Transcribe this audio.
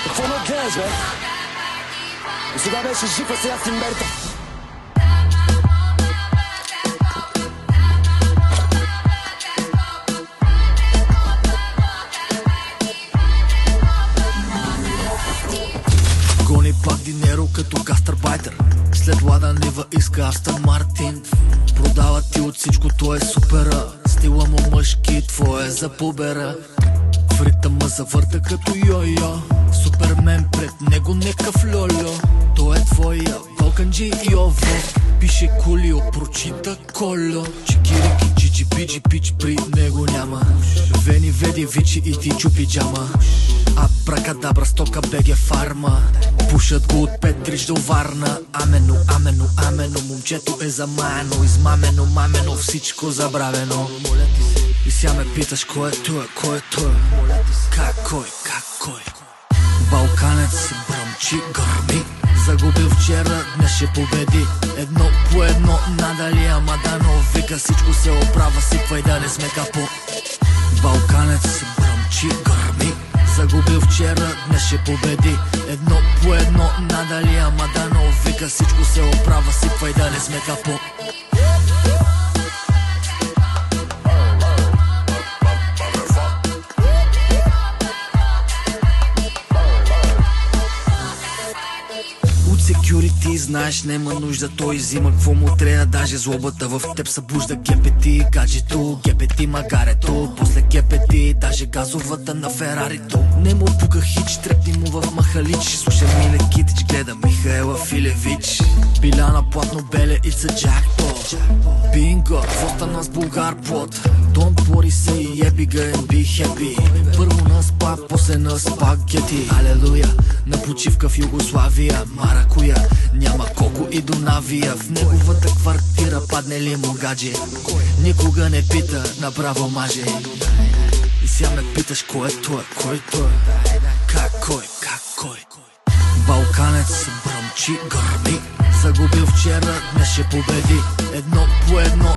Какво ме гледаш, бе? И сега беше жив, а сега си мертъв. Гони пак динеро като гастарбайтер. След Лада Нива иска Астън Мартин. Продава ти от всичко, то е супера. Стила му мъжки, твое за побера. В ритъма завърта като йо-йо. Супермен пред него некъв льо-льо. Той е твоя Балканджи и Ово. Пише Кулио, прочита Коло. Чикирики, чичи, пичи, пич, при него няма. Вени, веди, вичи и ти чупи джама. Абракадабра, стока беге фарма. Пушат го от Петрич до Варна. Амено, амено, амено. Момчето е замаяно, измамено, мамено, всичко забравено. И сега ме питаш кой е той, кой е той? Как кой? Балканец бръмчи, гърми. Загубил вчера, днес ще победи. Едно по едно, надали ама дано. Вика всичко се оправя, сипвай да не сме капо. Балканец бръмчи, гърми. Загубил вчера, днес ще победи. Едно по едно, надали ама дано. Вика всичко се оправя, сипвай да не сме капо. Security, знаеш, нема нужда, той взима какво му трябва, даже злобата в теб събужда. ГПТ, гаджето, ГПТ, магарето, после ГПТ, даже газовата на Ферарито. Не му пука хич, трепни му в махалич. Слуша Миле Китич, гледа Михаела Филевич. Биляна платно беле, it's a jackpot. Бинго, остана с българ плот. Don't worry, say happy girl and be happy. Първо на спа, после на спагети. Алелуя, на почивка в Югославия. Маракуя, няма Коко и Донавия. В неговата квартира падне ли му гадже. Никога не пита, направо маже. И сега ме питаш кой е той, Как кой? Балканец бръмчи, гърми. Загубил вчера, днес ще победи. Едно по едно,